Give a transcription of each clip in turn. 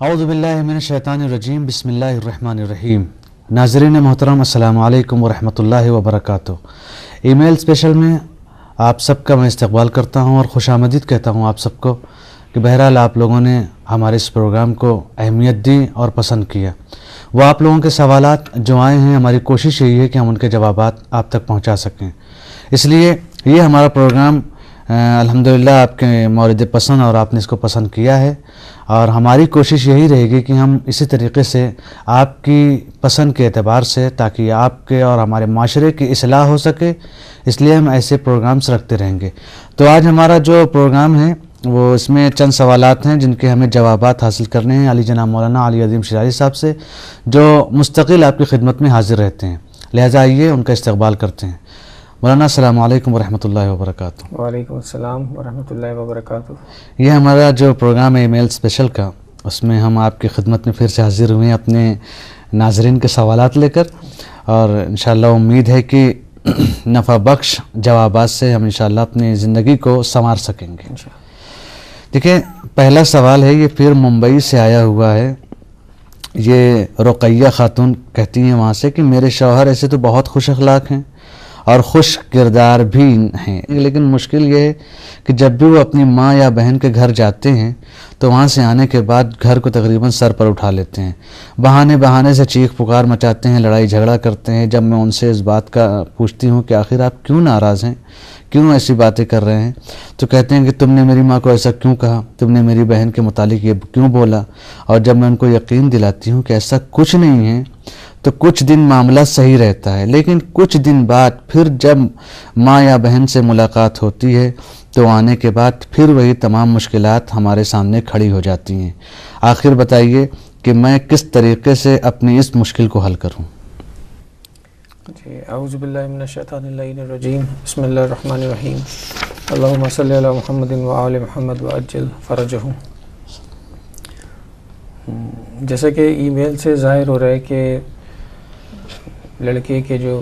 اعوذ باللہ من الشیطان الرجیم بسم اللہ الرحمن الرحیم. ناظرین محترم السلام علیکم ورحمۃ اللہ وبرکاتہ. ای میل اسپیشل میں آپ سب کا میں استقبال کرتا ہوں اور خوش آمدید کہتا ہوں آپ سب کو کہ بہرحال آپ لوگوں نے ہمارے اس پروگرام کو اہمیت دی اور پسند کیا. وہ آپ لوگوں کے سوالات جو آئے ہیں ہماری کوشش یہی ہے کہ ہم ان کے جوابات آپ تک پہنچا سکیں. اس لیے یہ ہمارا پروگرام الحمدللہ آپ کے مورد پسند اور آپ نے اس کو پسند کیا ہے اور ہماری کوشش یہی رہے گی کہ ہم اسی طریقے سے آپ کی پسند کے اعتبار سے تاکہ آپ کے اور ہمارے معاشرے کی اصلاح ہو سکے اس لیے ہم ایسے پروگرامز رکھتے رہیں گے. تو آج ہمارا جو پروگرام ہے وہ اس میں چند سوالات ہیں جن کے ہمیں جوابات حاصل کرنے ہیں علی جناب مولانا علی عظیم شیرازی صاحب سے جو مستقل آپ کی خدمت میں حاضر رہتے ہیں. لہذا آئیے ان کا استقبال کرتے ہیں. مولانا السلام علیکم ورحمۃ اللہ وبرکاتہ. وعلیکم السلام ورحمۃ اللہ وبرکاتہ. یہ ہمارا جو پروگرام ہے ای میل اسپیشل کا اس میں ہم آپ کی خدمت میں پھر سے حاضر ہوئے ہیں اپنے ناظرین کے سوالات لے کر اور انشاءاللہ امید ہے کہ نفع بخش جوابات سے ہم انشاءاللہ اپنی زندگی کو سنوار سکیں گے. دیکھیں پہلا سوال ہے یہ پھر ممبئی سے آیا ہوا ہے. یہ رقیہ خاتون کہتی ہیں وہاں سے کہ میرے شوہر ایسے تو بہت خوش اخلاق ہیں اور خوش کردار بھی ہیں لیکن مشکل یہ ہے کہ جب بھی وہ اپنی ماں یا بہن کے گھر جاتے ہیں تو وہاں سے آنے کے بعد گھر کو تقریباً سر پر اٹھا لیتے ہیں. بہانے سے چیخ پکار مچاتے ہیں, لڑائی جھگڑا کرتے ہیں. جب میں ان سے اس بات کا پوچھتی ہوں کہ آخر آپ کیوں ناراض ہیں, کیوں ایسی باتیں کر رہے ہیں, تو کہتے ہیں کہ تم نے میری ماں کو ایسا کیوں کہا, تم نے میری بہن کے متعلق یہ کیوں بولا. اور جب میں ان کو یقین دلاتی ہوں کہ ایسا کچھ نہیں ہے تو کچھ دن معاملہ صحیح رہتا ہے لیکن کچھ دن بعد پھر جب ماں یا بہن سے ملاقات ہوتی ہے تو آنے کے بعد پھر وہی تمام مشکلات ہمارے سامنے کھڑی ہو جاتی ہیں. آخر بتائیے کہ میں کس طریقے سے اپنی اس مشکل کو حل کروں. جی اعوذ باللہ من الشیطان الرجیم بسم اللہ الرحمن الرحیم اللہم صلی علی محمد وآل محمد وعجل فرجہ. جیسا کہ ای میل سے ظاہر ہو رہا ہے کہ لڑکے کے جو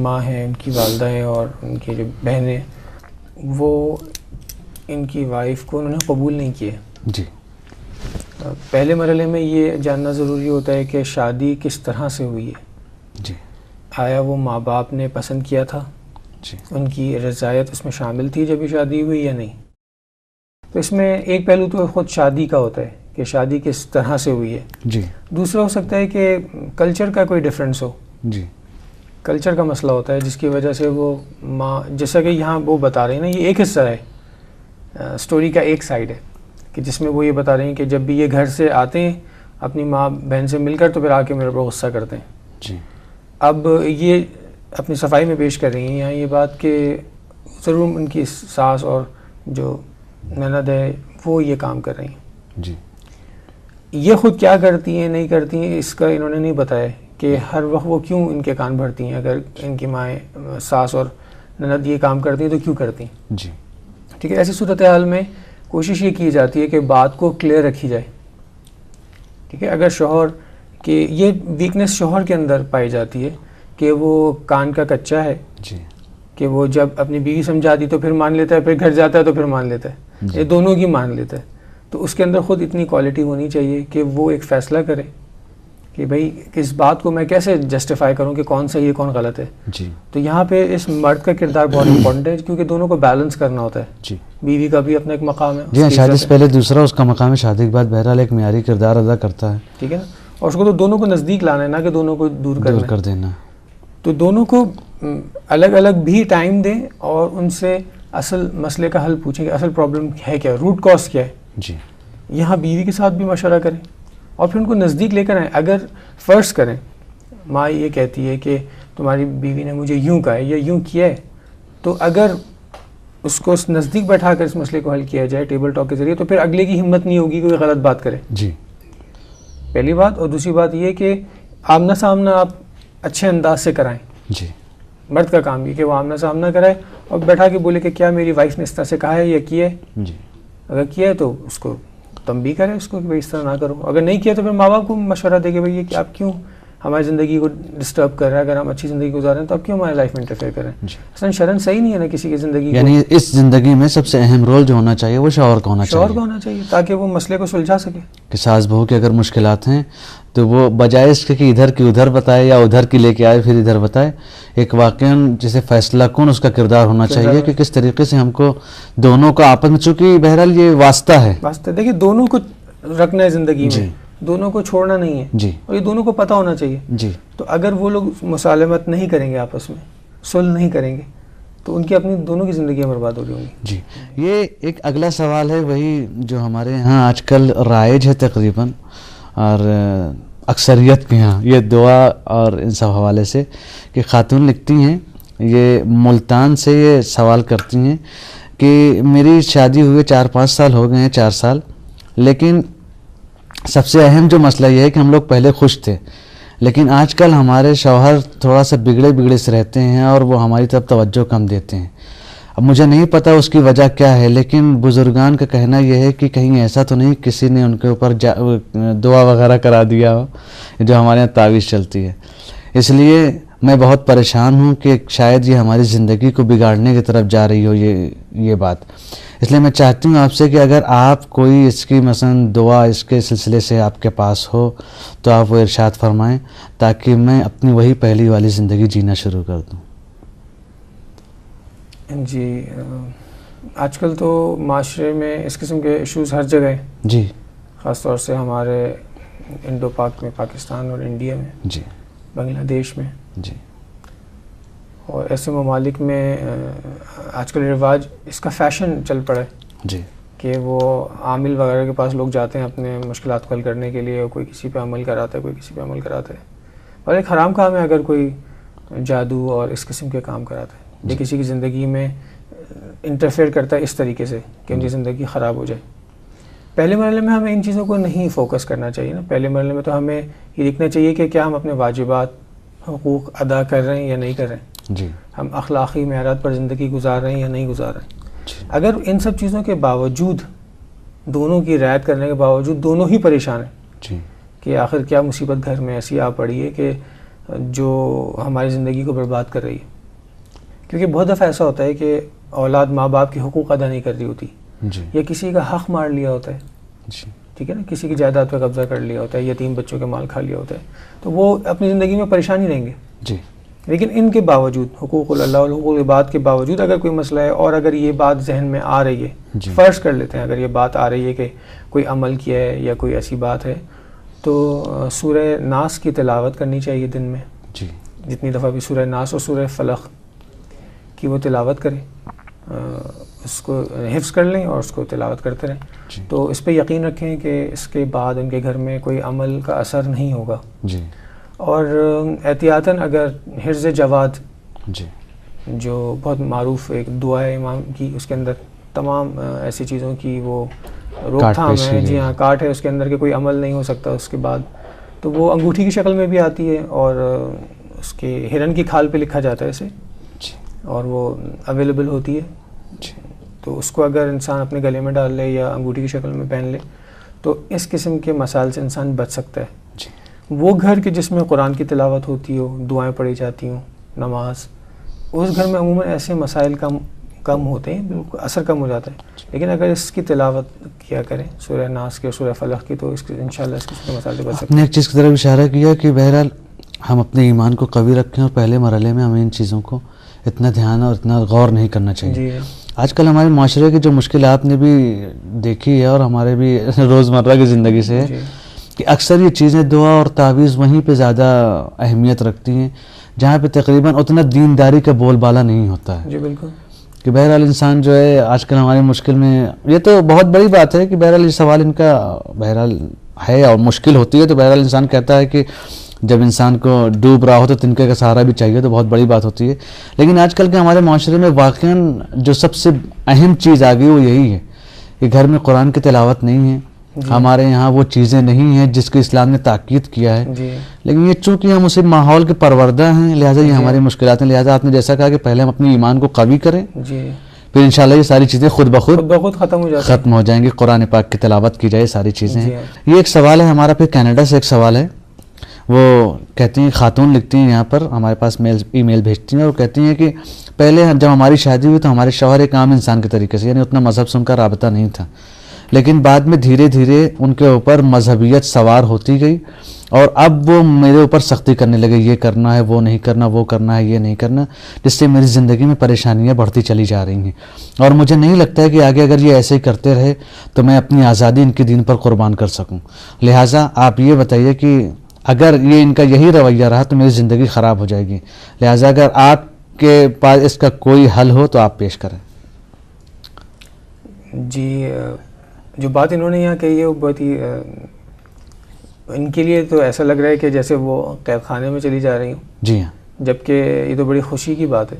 ماں ہیں ان کی والدہ ہیں اور ان کی جو بہنیں وہ ان کی وائف کو انہوں نے قبول نہیں کیے. جی پہلے مرحلے میں یہ جاننا ضروری ہوتا ہے کہ شادی کس طرح سے ہوئی ہے. جی آیا وہ ماں باپ نے پسند کیا تھا, جی ان کی رضایت اس میں شامل تھی جب یہ شادی ہوئی یا نہیں. تو اس میں ایک پہلو تو خود شادی کا ہوتا ہے کہ شادی کس طرح سے ہوئی ہے. جی دوسرا ہو سکتا ہے کہ کلچر کا کوئی ڈیفرنس ہو. جی کلچر کا مسئلہ ہوتا ہے جس کی وجہ سے وہ ماں, جیسا کہ یہاں وہ بتا رہے ہیں نا, یہ ایک حصہ ہے سٹوری کا, ایک سائیڈ ہے کہ جس میں وہ یہ بتا رہے ہیں کہ جب بھی یہ گھر سے آتے ہیں اپنی ماں بہن سے مل کر تو پھر آ کے میرے پر غصہ کرتے ہیں. جی اب یہ اپنی صفائی میں پیش کر رہی ہیں یہاں یہ بات کہ ضرور ان کی ساس اور جو نند ہے وہ یہ کام کر رہی ہیں. جی یہ خود کیا کرتی ہیں نہیں کرتی ہیں اس کا انہوں نے نہیں بتایا کہ ہر وقت وہ کیوں ان کے کان بھرتی ہیں. اگر ان کی مائیں ساس اور نند یہ کام کرتی ہیں تو کیوں کرتی ہیں. جی ٹھیک ہے. ایسی صورتحال میں کوشش یہ کی جاتی ہے کہ بات کو کلیئر رکھی جائے. ٹھیک ہے. اگر شوہر کہ یہ ویکنس شوہر کے اندر پائی جاتی ہے کہ وہ کان کا کچا ہے. جی کہ وہ جب اپنی بیوی سمجھاتی تو پھر مان لیتا ہے, پھر گھر جاتا ہے تو پھر مان لیتا ہے. یہ دونوں کی مان لیتا ہے. تو اس کے اندر خود اتنی کوالٹی ہونی چاہیے کہ وہ ایک فیصلہ کرے کہ بھئی اس بات کو میں کیسے جسٹیفائی کروں کہ کون صحیح ہے کون غلط ہے. جی تو یہاں پہ اس مرد کا کردار بہت امپورٹنٹ ہے کیونکہ دونوں کو بیلنس کرنا ہوتا ہے. جی بیوی کا بھی اپنا ایک مقام ہے. جی شادی سے پہلے دوسرا اس کا مقام ہے, شادی کے بعد بہرحال ایک معیاری کردار ادا کرتا ہے. ٹھیک ہے نا. اور اس کو تو دونوں کو نزدیک لانا ہے نا کہ دونوں کو دور کر دینا. تو دونوں کو الگ الگ بھی ٹائم دیں اور ان سے اصل مسئلے کا حل پوچھیں کہ اصل پرابلم ہے کیا, روٹ کاز کیا ہے. جی یہاں بیوی کے ساتھ بھی مشورہ کریں اور پھر ان کو نزدیک لے کر آئیں. اگر فرض کریں ماں یہ کہتی ہے کہ تمہاری بیوی نے مجھے یوں کہا ہے یا یوں کیا ہے, تو اگر اس کو نزدیک بیٹھا کر اس مسئلے کو حل کیا جائے ٹیبل ٹاک کے ذریعے تو پھر اگلے کی ہمت نہیں ہوگی کوئی غلط بات کرے. جی پہلی بات. اور دوسری بات یہ کہ آمنا سامنا آپ اچھے انداز سے کرائیں. جی مرد کا کام یہ کہ وہ آمنا سامنا کرائے اور بیٹھا کے بولے کہ کیا میری وائف نے اس طرح سے کہا ہے یا کیا ہے. جی اگر کیا ہے تو اس کو تنبیہ کرے اس کو کہ بھائی اس طرح نہ کرو. اگر نہیں کیا تو پھر ماں باپ کو مشورہ دے کہ بھائی یہ کہ آپ کیوں ہماری زندگی کو ڈسٹرب کر رہا ہے. اگر ہم اچھی زندگی گزار رہے ہیں تو اب کیوں ہماری لائف میں انٹرفیئر کر رہے ہیں؟ اصلا شرن صحیح نہیں ہے نا کسی کی زندگی. یعنی اس زندگی میں سب سے اہم رول جو ہونا چاہیے وہ شوہر کا ہونا چاہیے. شوہر کا ہونا چاہیے تاکہ وہ مسئلے کو سلجھا سکے. کہ ساس بہو کی اگر مشکلات ہیں تو وہ بجائے اس کے کہ ادھر کی ادھر بتائے یا ادھر کی لے کے آئے پھر ادھر بتائے، ایک واقعاً جسے فیصلہ کن اس کا کردار ہونا چاہیے کہ کس طریقے سے ہم کو دونوں کا آپس میں، چونکہ بہرحال یہ واسطہ ہے. دیکھیے دونوں کو رکھنا ہے زندگی میں، دونوں کو چھوڑنا نہیں ہے جی، اور یہ دونوں کو پتہ ہونا چاہیے. جی. تو اگر وہ لوگ مسالمت نہیں کریں گے، آپس میں صلح نہیں کریں گے، تو ان کی اپنی دونوں کی زندگیاں برباد ہو رہی ہوں گی. جی. یہ ایک اگلا سوال ہے وہی جو ہمارے یہاں آج کل رائج ہے تقریباً، اور اکثریت کے یہاں یہ دعا اور ان سب حوالے سے کہ خاتون لکھتی ہیں، یہ ملتان سے یہ سوال کرتی ہیں کہ میری شادی ہوئے 4-5 سال ہو گئے ہیں، 4 سال، لیکن سب سے اہم جو مسئلہ یہ ہے کہ ہم لوگ پہلے خوش تھے، لیکن آج کل ہمارے شوہر تھوڑا سا بگڑے سے رہتے ہیں اور وہ ہماری طرف توجہ کم دیتے ہیں. اب مجھے نہیں پتہ اس کی وجہ کیا ہے، لیکن بزرگان کا کہنا یہ ہے کہ کہیں ایسا تو نہیں کسی نے ان کے اوپر دعا وغیرہ کرا دیا ہو، جو ہمارے یہاں تعویذ چلتی ہے. اس لیے میں بہت پریشان ہوں کہ شاید یہ ہماری زندگی کو بگاڑنے کی طرف جا رہی ہو یہ بات. اس لیے میں چاہتی ہوں آپ سے کہ اگر آپ کوئی اس کی مثلا دعا اس کے سلسلے سے آپ کے پاس ہو تو آپ وہ ارشاد فرمائیں تاکہ میں اپنی وہی پہلی والی زندگی جینا شروع کر دوں. جی، آج کل تو معاشرے میں اس قسم کے ایشوز ہر جگہ ہیں. جی. خاص طور سے ہمارے انڈو پاک میں، پاکستان اور انڈیا میں، جی، بنگلہ دیش میں. جی. اور ایسے ممالک میں آج کل رواج اس کا فیشن چل پڑا ہے. جی. کہ وہ عامل وغیرہ کے پاس لوگ جاتے ہیں اپنے مشکلات کو حل کرنے کے لیے، کوئی کسی پہ عمل کراتا ہے، کوئی کسی پہ عمل کراتا ہے. اور ایک حرام کام ہے اگر کوئی جادو اور اس قسم کے کام کراتا ہے، یہ کسی کی زندگی میں انٹرفیئر کرتا ہے اس طریقے سے کہ ان کی زندگی خراب ہو جائے. پہلے مرحلے میں ہمیں ان چیزوں کو نہیں فوکس کرنا چاہیے نا. پہلے مرحلے میں تو ہمیں یہ دیکھنا چاہیے کہ کیا ہم اپنے واجبات، حقوق ادا کر رہے ہیں یا نہیں کر رہے ہیں. جی. ہم اخلاقی معیارات پر زندگی گزار رہے ہیں یا نہیں گزار رہے ہیں. جی. اگر ان سب چیزوں کے باوجود، دونوں کی رعایت کرنے کے باوجود دونوں ہی پریشان ہیں جی. کہ آخر کیا مصیبت گھر میں ایسی آ پڑی ہے کہ جو ہماری زندگی کو برباد کر رہی ہے. کیونکہ بہت دفعہ ایسا ہوتا ہے کہ اولاد ماں باپ کے حقوق ادا نہیں کر رہی ہوتی، جی. یا کسی کا حق مار لیا ہوتا ہے. جی. ٹھیک ہے نا، کسی کی جائیداد پہ قبضہ کر لیا ہوتا ہے، یتیم بچوں کے مال کھا لیا ہوتا ہے، تو وہ اپنی زندگی میں پریشان ہی رہیں گے. جی. لیکن ان کے باوجود، حقوق اللہ اور حقوق العباد کے باوجود اگر کوئی مسئلہ ہے اور اگر یہ بات ذہن میں آ رہی ہے، جی. فرض کر لیتے ہیں اگر یہ بات آ رہی ہے کہ کوئی عمل کیا ہے یا کوئی ایسی بات ہے، تو سورہ ناس کی تلاوت کرنی چاہیے دن میں. جی. جتنی دفعہ بھی سورہ ناس اور سورہ فلق کی وہ تلاوت کریں، اس کو حفظ کر لیں اور اس کو تلاوت کرتے رہیں. جی. تو اس پہ یقین رکھیں کہ اس کے بعد ان کے گھر میں کوئی عمل کا اثر نہیں ہوگا. جی. اور احتیاطاً اگر حرز جواد، جی. جو بہت معروف ایک دعا ہے امام کی، اس کے اندر تمام ایسی چیزوں کی وہ روک تھام ہے. جی ہاں، کاٹ ہے اس کے اندر کہ کوئی عمل نہیں ہو سکتا اس کے بعد. تو وہ انگوٹھی کی شکل میں بھی آتی ہے اور اس کے ہرن کی کھال پہ لکھا جاتا ہے اسے، اور وہ اویلیبل ہوتی ہے. تو اس کو اگر انسان اپنے گلے میں ڈال لے یا انگوٹھی کی شکل میں پہن لے تو اس قسم کے مسائل سے انسان بچ سکتا ہے. وہ گھر کے جس میں قرآن کی تلاوت ہوتی ہو، دعائیں پڑھی جاتی ہوں، نماز، اس گھر میں عموماً ایسے مسائل کم ہوتے ہیں، بالکل اثر کم ہو جاتا ہے. لیکن اگر اس کی تلاوت کیا کریں سورہ ناس کی اور سورہ فلق کی، تو اس کے انشاءاللہ اس قسم کے مسائل سے بچ سکتے ہیں. نے ایک چیز کی طرف اشارہ کیا کہ بہرحال ہم اپنے ایمان کو قوی رکھیں اور پہلے مرحلے میں ہمیں ان چیزوں کو اتنا دھیان اور اتنا غور نہیں کرنا چاہیے. جی. آج کل ہمارے معاشرے کی جو مشکلات نے بھی دیکھی ہے اور ہمارے بھی روزمرہ کی زندگی سے ہے کہ اکثر یہ چیزیں دعا اور تعویذ وہیں پہ زیادہ اہمیت رکھتی ہیں جہاں پہ تقریباً اتنا دینداری کا بول بالا نہیں ہوتا ہے. جی بالکل. کہ بہرحال انسان جو ہے آج کل ہماری مشکل میں، یہ تو بہت بڑی بات ہے کہ بہرحال یہ سوال ان کا بہرحال ہے اور مشکل ہوتی ہے، تو بہرحال انسان کہتا ہے کہ جب انسان کو ڈوب رہا ہو تو تنکے کا سہارا بھی چاہیے، تو بہت بڑی بات ہوتی ہے. لیکن آج کل کے ہمارے معاشرے میں واقعاً جو سب سے اہم چیز آ گئی وہ یہی ہے کہ گھر میں قرآن کی تلاوت نہیں ہے. ہمارے یہاں وہ چیزیں نہیں ہیں جس کو اسلام نے تاکید کیا ہے. لیکن یہ چونکہ ہم اسے ماحول کے پروردہ ہیں، لہٰذا یہ ہماری مشکلات ہیں. لہٰذا آپ نے جیسا کہا کہ پہلے ہم اپنے ایمان کو قوی کریں، پھر انشاءاللہ یہ ساری چیزیں خود بخود ختم ہو جائیں گی. قرآن پاک کی تلاوت کی جائے، ساری چیزیں ہیں. یہ ایک سوال ہے ہمارا. پھر کینیڈا سے ایک سوال ہے، وہ کہتی ہیں, خاتون لکھتی ہیں یہاں پر ہمارے پاس ای میل بھیجتی ہیں اور کہتی ہیں کہ پہلے جب ہماری شادی ہوئی تو ہمارے شوہر ایک عام انسان کے طریقے سے, یعنی اتنا مذہب سے ان کا رابطہ نہیں تھا, لیکن بعد میں دھیرے دھیرے ان کے اوپر مذہبیت سوار ہوتی گئی اور اب وہ میرے اوپر سختی کرنے لگے, یہ کرنا ہے, وہ نہیں کرنا, وہ کرنا ہے, یہ نہیں کرنا, جس سے میری زندگی میں پریشانیاں بڑھتی چلی جا رہی ہیں. اور مجھے نہیں لگتا ہے کہ آگے اگر یہ ایسے ہی کرتے رہے تو میں اپنی آزادی ان کے دین پر قربان کر سکوں. لہٰذا آپ یہ بتائیے کہ اگر یہ ان کا یہی رویہ رہا تو میری زندگی خراب ہو جائے گی. لہٰذا اگر آپ کے پاس اس کا کوئی حل ہو تو آپ پیش کریں. جی, جو بات انہوں نے یہاں کہی ہے وہ بہت ہی ان کے لیے تو ایسا لگ رہا ہے کہ جیسے وہ قید خانے میں چلی جا رہی ہوں. جی ہاں, جبکہ یہ تو بڑی خوشی کی بات ہے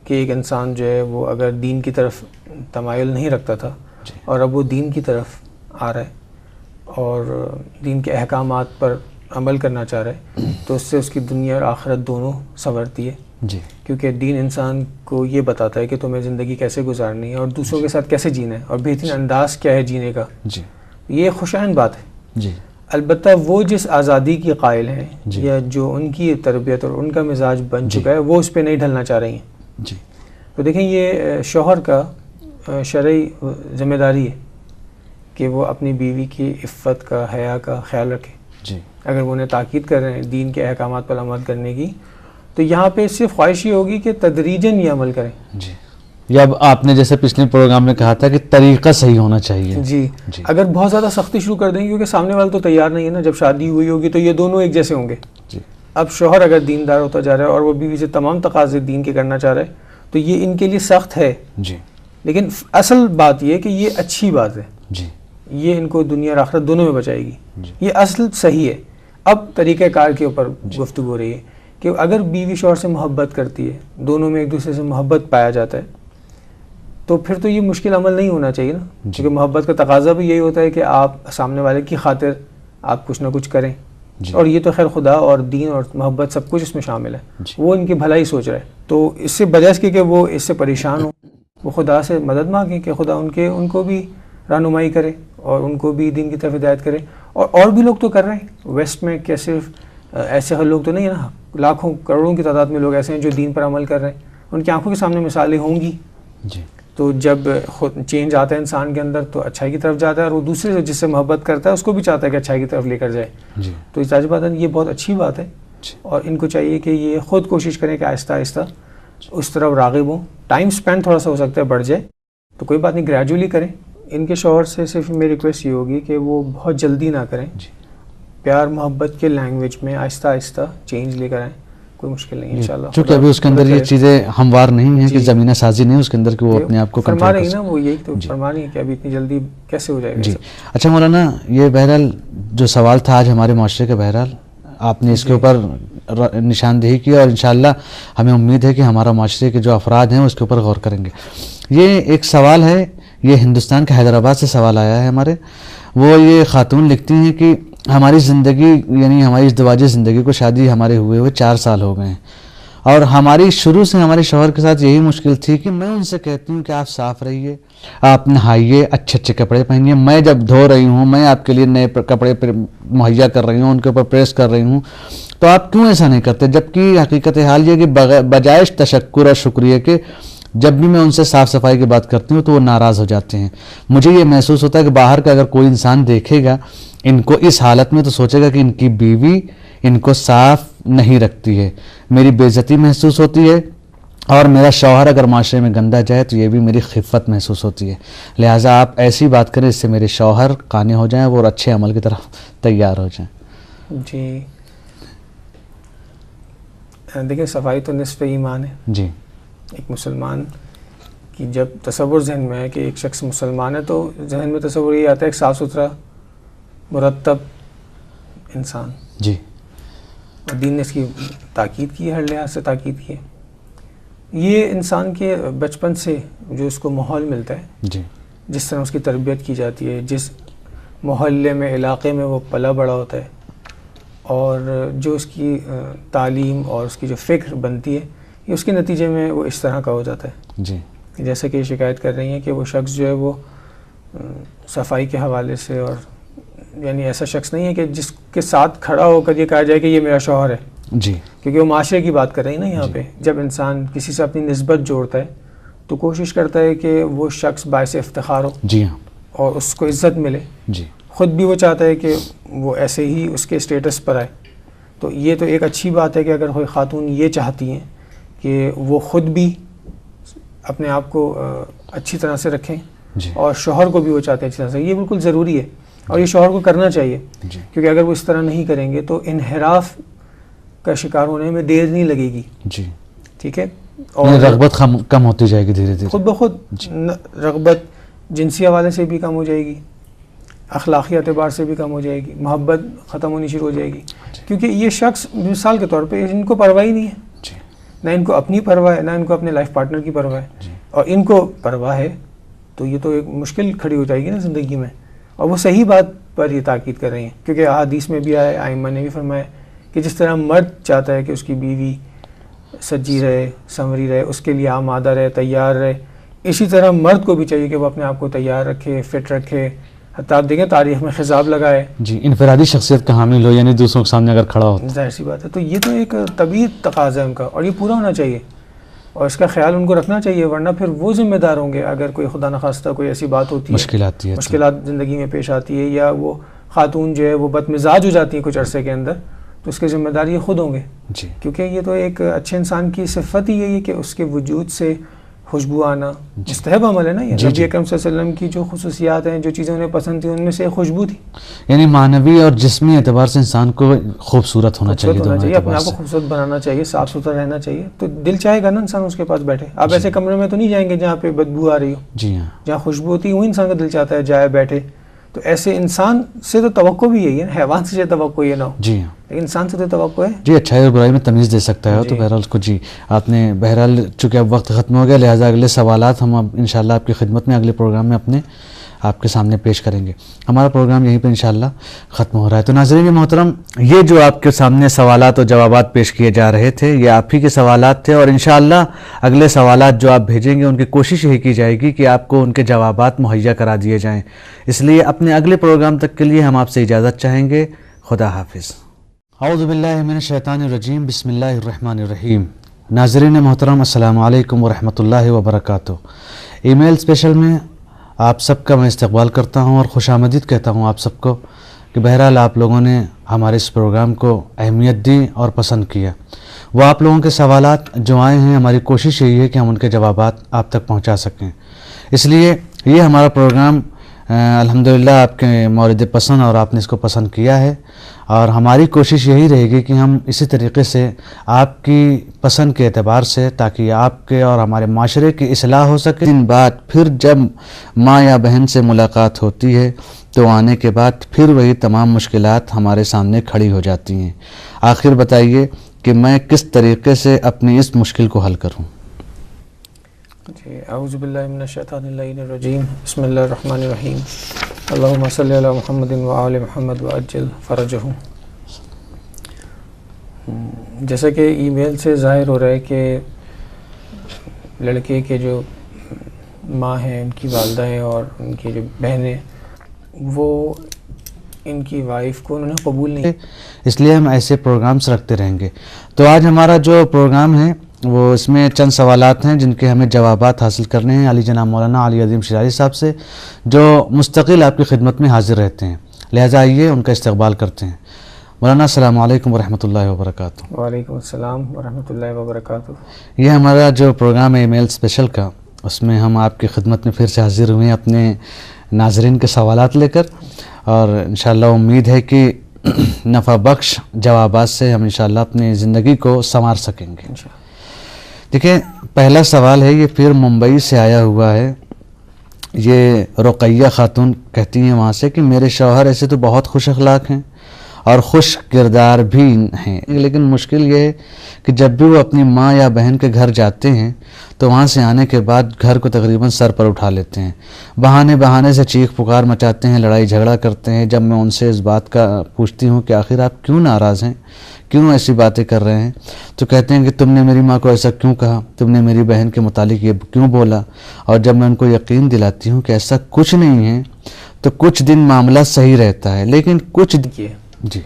کہ ایک انسان جو ہے وہ اگر دین کی طرف تمائل نہیں رکھتا تھا اور اب وہ دین کی طرف آ رہا ہے اور دین کے احکامات پر عمل کرنا چاہ رہا ہے, تو اس سے اس کی دنیا اور آخرت دونوں سنورتی ہے. جی, کیونکہ دین انسان کو یہ بتاتا ہے کہ تمہیں زندگی کیسے گزارنی ہے اور دوسروں کے ساتھ کیسے جینا ہے اور بہترین انداز کیا ہے جینے کا. جی, یہ خوشائن بات ہے. جی, البتہ وہ جس آزادی کی قائل ہیں یا جو ان کی تربیت اور ان کا مزاج بن چکا ہے وہ اس پہ نہیں ڈھلنا چاہ رہی ہیں. جی, تو دیکھیں یہ شوہر کا شرعی ذمہ داری ہے کہ وہ اپنی بیوی کی عفت کا, حیا کا خیال رکھے. جی, اگر وہ انہیں تاکید کر رہے ہیں دین کے احکامات پر عمل کرنے کی تو یہاں پہ صرف خواہش یہ ہوگی کہ تدریجاً یہ عمل کریں. جی, یا اب آپ نے جیسے پچھلے پروگرام میں کہا تھا کہ طریقہ صحیح ہونا چاہیے. جی, اگر بہت زیادہ سختی شروع کر دیں گے کیونکہ سامنے والا تو تیار نہیں ہے نا, جب شادی ہوئی ہوگی تو یہ دونوں ایک جیسے ہوں گے. جی, اب شوہر اگر دیندار ہوتا جا رہا ہے اور وہ بیوی سے تمام تقاضے دین کے کرنا چاہ رہا ہے تو یہ ان کے لیے سخت ہے. جی, لیکن اصل بات یہ ہے کہ یہ اچھی بات ہے. جی, یہ ان کو دنیا اور آخرت دونوں میں بچائے گی. جی, یہ اصل صحیح ہے. اب طریقہ کار کے اوپر گفتگو ہو رہی ہے کہ اگر بیوی شوہر سے محبت کرتی ہے, دونوں میں ایک دوسرے سے محبت پایا جاتا ہے, تو پھر تو یہ مشکل عمل نہیں ہونا چاہیے نا. کیونکہ محبت کا تقاضا بھی یہی ہوتا ہے کہ آپ سامنے والے کی خاطر آپ کچھ نہ کچھ کریں. اور یہ تو خیر خدا اور دین اور محبت سب کچھ اس میں شامل ہے. وہ ان کی بھلائی سوچ رہا ہے, تو اس سے بجائے کہ وہ اس سے پریشان ہوں, وہ خدا سے مدد مانگیں کہ خدا ان کو بھی رہنمائی کرے اور ان کو بھی دین کی طرف ہدایت کرے. اور بھی لوگ تو کر رہے ہیں ویسٹ میں, کیا صرف ایسے ہر لوگ تو نہیں ہے نا, لاکھوں کروڑوں کی تعداد میں لوگ ایسے ہیں جو دین پر عمل کر رہے ہیں. ان کی آنکھوں کے سامنے مثالیں ہوں گی. جی, تو جب خود چینج آتا ہے انسان کے اندر تو اچھائی کی طرف جاتا ہے اور وہ دوسرے سے جس سے محبت کرتا ہے اس کو بھی چاہتا ہے کہ اچھائی کی طرف لے کر جائے. جی, تو اس بات ہے, یہ بہت اچھی بات ہے. اور ان کو چاہیے کہ یہ خود کوشش کریں کہ آہستہ آہستہ اس طرف راغب ہوں. ٹائم سپینڈ تھوڑا سا ہو سکتا ہے بڑھ جائے تو کوئی بات نہیں, گریجولی کریں. ان کے شوہر سے صرف میری ریکویسٹ یہ ہوگی کہ وہ بہت جلدی نہ کریں, پیار محبت کے لینگویج میں آہستہ آہستہ چینج لے کر آئیں. کوئی مشکل نہیں انشاءاللہ, چونکہ ابھی اس کے اندر یہ چیزیں ہموار نہیں ہیں کہ زمینہ سازی نہیں اس کے اندر کہ وہ اپنے آپ کو فرما رہی ہیں نا, وہ یہی تو فرما رہی ہیں کہ ابھی اتنی جلدی کیسے ہو جائے گا. جی, اچھا مولانا, یہ بہرحال جو سوال تھا آج ہمارے معاشرے کا, بہرحال آپ نے اس کے اوپر نشاندہی کی اور انشاءاللہ ہمیں امید ہے کہ ہمارا معاشرے کے جو افراد ہیں اس کے اوپر غور کریں گے. یہ ایک سوال ہے, یہ ہندوستان کے حیدرآباد سے سوال آیا ہے ہمارے. وہ یہ خاتون لکھتی ہیں کہ ہماری زندگی, یعنی ہماری ازدواجی زندگی کو شادی ہمارے ہوئے 4 سال ہو گئے ہیں اور ہماری شروع سے ہمارے شوہر کے ساتھ یہی مشکل تھی کہ میں ان سے کہتی ہوں کہ آپ صاف رہیے, آپ نہائیے, اچھے اچھے کپڑے پہنیے, میں جب دھو رہی ہوں, میں آپ کے لیے نئے کپڑے مہیا کر رہی ہوں, ان کے اوپر پریس کر رہی ہوں, تو آپ کیوں ایسا نہیں کرتے؟ جبکہ حقیقت حال یہ کہ بجائے تشکر اور شکریہ کے جب بھی میں ان سے صاف صفائی کی بات کرتی ہوں تو وہ ناراض ہو جاتے ہیں. مجھے یہ محسوس ہوتا ہے کہ باہر کا اگر کوئی انسان دیکھے گا ان کو اس حالت میں تو سوچے گا کہ ان کی بیوی ان کو صاف نہیں رکھتی ہے, میری بے عزتی محسوس ہوتی ہے, اور میرا شوہر اگر معاشرے میں گندا جائے تو یہ بھی میری خفت محسوس ہوتی ہے. لہٰذا آپ ایسی بات کریں اس سے میرے شوہر قانع ہو جائیں اور اچھے عمل کی طرف تیار ہو جائیں. جی دیکھیں, صفائی تو نصف ایمان ہے. جی, ایک مسلمان کی جب تصور ذہن میں ہے کہ ایک شخص مسلمان ہے تو ذہن میں تصور یہ آتا ہے ایک صاف ستھرا مرتب انسان. جی, اور دین نے اس کی تاکید کی ہے, ہر لحاظ سے تاکید کی ہے. یہ انسان کے بچپن سے جو اس کو ماحول ملتا ہے, جی, جس طرح اس کی تربیت کی جاتی ہے, جس محلے میں علاقے میں وہ پلا بڑا ہوتا ہے, اور جو اس کی تعلیم اور اس کی جو فکر بنتی ہے یہ اس کے نتیجے میں وہ اس طرح کا ہو جاتا ہے. جی, جیسا کہ یہ شکایت کر رہی ہیں کہ وہ شخص جو ہے وہ صفائی کے حوالے سے اور یعنی ایسا شخص نہیں ہے کہ جس کے ساتھ کھڑا ہو کر یہ کہا جائے کہ یہ میرا شوہر ہے جی، کیونکہ وہ معاشرے کی بات کر رہے ہیں نا یہاں پہ. جب انسان کسی سے اپنی نسبت جوڑتا ہے تو کوشش کرتا ہے کہ وہ شخص باعث افتخار ہو جی ہاں اور اس کو عزت ملے. جی خود بھی وہ چاہتا ہے کہ وہ ایسے ہی اس کے اسٹیٹس پر آئے. تو یہ تو ایک اچھی بات ہے کہ اگر کوئی خاتون یہ چاہتی ہیں کہ وہ خود بھی اپنے آپ کو اچھی طرح سے رکھیں جی اور شوہر کو بھی وہ چاہتے ہیں اچھی طرح سے, یہ بالکل ضروری ہے اور یہ شوہر کو کرنا چاہیے. جی کیونکہ اگر وہ اس طرح نہیں کریں گے تو انحراف کا شکار ہونے میں دیر نہیں لگے گی. جی ٹھیک ہے, اور رغبت کم ہوتی جائے گی دھیرے دھیرے خود بخود. رغبت جنسی حوالے سے بھی کم ہو جائے گی, اخلاقی اعتبار سے بھی کم ہو جائے گی, محبت ختم ہونی شروع ہو جائے گی. کیونکہ یہ شخص مثال کے طور پہ ان کو پرواہ ہی نہیں ہے, جی نہ ان کو اپنی پرواہ ہے نہ ان کو اپنے لائف پارٹنر کی پرواہ ہے, جی اور ان کو پرواہ ہے تو یہ تو ایک مشکل کھڑی ہو جائے گی نا زندگی میں. اور وہ صحیح بات پر یہ تاکید کر رہی ہیں کیونکہ احادیث میں بھی آئے, ائمہ نے بھی فرمایا کہ جس طرح مرد چاہتا ہے کہ اس کی بیوی سجی رہے, سنوری رہے, اس کے لیے آمادہ رہے, تیار رہے, اسی طرح مرد کو بھی چاہیے کہ وہ اپنے آپ کو تیار رکھے, فٹ رکھے. حتیٰ آپ دیکھیں تاریخ میں خضاب لگائے, جی انفرادی شخصیت کا حامل ہو, یعنی دوسروں کے سامنے اگر کھڑا ہو. ظاہر سی بات ہے. تو یہ تو ایک طبیعی تقاضا ہے ان کا اور یہ پورا ہونا چاہیے اور اس کا خیال ان کو رکھنا چاہیے, ورنہ پھر وہ ذمہ دار ہوں گے اگر کوئی خدا نخواستہ کوئی ایسی بات ہوتی ہے, مشکلات زندگی میں پیش آتی ہے, یا وہ خاتون جو ہے وہ بد مزاج ہو جاتی ہے کچھ عرصے کے اندر, تو اس کے ذمہ دار یہ خود ہوں گے. جی کیونکہ یہ تو ایک اچھے انسان کی صفت ہی یہی ہے کہ اس کے وجود سے خوشبو آنا مستحب عمل ہے نا. یہ نبی اکرم صلی اللہ علیہ وسلم کی جو خصوصیات ہیں, جو چیزیں انہیں پسند تھیں, ان میں سے خوشبو تھی. یعنی معنوی اور جسمی اعتبار سے انسان کو خوبصورت ہونا چاہیے, اپنے آپ کو خوبصورت بنانا چاہیے, صاف ستھرا رہنا چاہیے. تو دل چاہے گا نا انسان اس کے پاس بیٹھے. آپ ایسے کمرے میں تو نہیں جائیں گے جہاں پہ بدبو آ رہی ہو. جی ہاں, جہاں خوشبو ہوتی ہے وہ انسان کا دل چاہتا ہے جائے بیٹھے. تو ایسے انسان سے تو توقع بھی یہی ہے, حیوان سے توقع یہ نہ ہو, جی ہاں, لیکن انسان سے تو توقع ہے جی اچھائی اور برائی میں تمیز دے سکتا ہے. تو بہرحال اس کو جی آپ نے بہرحال چونکہ اب وقت ختم ہو گیا, لہٰذا اگلے سوالات ہم اب انشاءاللہ آپ کی خدمت میں اگلے پروگرام میں اپنے آپ کے سامنے پیش کریں گے. ہمارا پروگرام یہیں پہ انشاءاللہ ختم ہو رہا ہے. تو ناظرین محترم, یہ جو آپ کے سامنے سوالات اور جوابات پیش کیے جا رہے تھے, یہ آپ ہی کے سوالات تھے, اور انشاءاللہ اگلے سوالات جو آپ بھیجیں گے ان کی کوشش یہی کی جائے گی کہ آپ کو ان کے جوابات مہیا کرا دیے جائیں. اس لیے اپنے اگلے پروگرام تک کے لیے ہم آپ سے اجازت چاہیں گے. خدا حافظ. اعوذ باللہ من الشیطان الرجیم, بسم اللہ الرحمن الرحیم. ناظرین محترم, السلام علیکم ورحمۃ اللہ وبرکاتہ. ای میل اسپیشل میں آپ سب کا میں استقبال کرتا ہوں اور خوش آمدید کہتا ہوں آپ سب کو کہ بہرحال آپ لوگوں نے ہمارے اس پروگرام کو اہمیت دی اور پسند کیا. وہ آپ لوگوں کے سوالات جو آئے ہیں, ہماری کوشش یہی ہے کہ ہم ان کے جوابات آپ تک پہنچا سکیں. اس لیے یہ ہمارا پروگرام الحمدللہ آپ کے مورد پسند اور آپ نے اس کو پسند کیا ہے, اور ہماری کوشش یہی رہے گی کہ ہم اسی طریقے سے آپ کی پسند کے اعتبار سے, تاکہ آپ کے اور ہمارے معاشرے کی اصلاح ہو سکے. دن بعد پھر جب ماں یا بہن سے ملاقات ہوتی ہے تو آنے کے بعد پھر وہی تمام مشکلات ہمارے سامنے کھڑی ہو جاتی ہیں. آخر بتائیے کہ میں کس طریقے سے اپنی اس مشکل کو حل کروں. جی اعوذ باللہ من الشیطان الرجیم, بسم اللہ الرحمن الرحیم. اللہم صلی علی محمد وآل محمد وعجل فرجہ. جیسا کہ ای میل سے ظاہر ہو رہا ہے کہ لڑکے کے جو ماں ہیں, ان کی والدہ ہیں, اور ان کی جو بہنیں, وہ ان کی وائف کو انہوں نے قبول نہیں. اس لیے ہم ایسے پروگرامز رکھتے رہیں گے. تو آج ہمارا جو پروگرام ہے وہ اس میں چند سوالات ہیں جن کے ہمیں جوابات حاصل کرنے ہیں علی جناب مولانا علی عظیم شیرازی صاحب سے, جو مستقل آپ کی خدمت میں حاضر رہتے ہیں. لہٰذا آئیے ان کا استقبال کرتے ہیں. مولانا السلام علیکم ورحمۃ اللہ وبرکاتہ. وعلیکم السلام ورحمۃ اللہ وبرکاتہ. یہ ہمارا جو پروگرام ہے ای میل اسپیشل کا, اس میں ہم آپ کی خدمت میں پھر سے حاضر ہوئے ہیں اپنے ناظرین کے سوالات لے کر, اور انشاءاللہ امید ہے کہ نفع بخش جوابات سے ہم انشاءاللہ اپنی زندگی کو سنوار سکیں گے. دیکھیں, پہلا سوال ہے, یہ پھر ممبئی سے آیا ہوا ہے. یہ رقیہ خاتون کہتی ہیں وہاں سے کہ میرے شوہر ایسے تو بہت خوش اخلاق ہیں اور خوش کردار بھی ہیں, لیکن مشکل یہ ہے کہ جب بھی وہ اپنی ماں یا بہن کے گھر جاتے ہیں تو وہاں سے آنے کے بعد گھر کو تقریباً سر پر اٹھا لیتے ہیں. بہانے سے چیخ پکار مچاتے ہیں, لڑائی جھگڑا کرتے ہیں. جب میں ان سے اس بات کا پوچھتی ہوں کہ آخر آپ کیوں ناراض ہیں, کیوں ایسی باتیں کر رہے ہیں, تو کہتے ہیں کہ تم نے میری ماں کو ایسا کیوں کہا, تم نے میری بہن کے متعلق یہ کیوں بولا. اور جب میں ان کو یقین دلاتی ہوں کہ ایسا کچھ نہیں ہے, تو کچھ دن معاملہ صحیح رہتا ہے لیکن کچھ کیے جی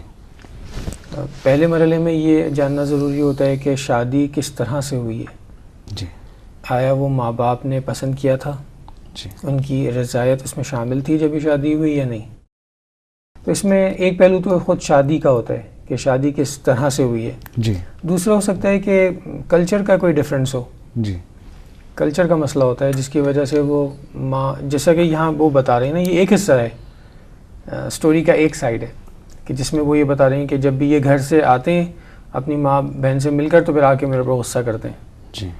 پہلے مرحلے میں یہ جاننا ضروری ہوتا ہے کہ شادی کس طرح سے ہوئی ہے. جی آیا وہ ماں باپ نے پسند کیا تھا, جی ان کی رضایت اس میں شامل تھی جب یہ شادی ہوئی یا نہیں. تو اس میں ایک پہلو تو خود شادی کا ہوتا ہے کہ شادی کس طرح سے ہوئی ہے. جی دوسرا ہو سکتا ہے کہ کلچر کا کوئی ڈفرینس ہو, جی کلچر کا مسئلہ ہوتا ہے جس کی وجہ سے وہ ماں, جیسا کہ یہاں وہ بتا رہے ہیں نا, یہ ایک حصہ ہے اسٹوری کا, ایک سائڈ ہے کہ جس میں وہ یہ بتا رہے ہیں کہ جب بھی یہ گھر سے آتے ہیں اپنی ماں بہن سے مل کر تو پھر آ کے میرے پر غصہ کرتے ہیں. جی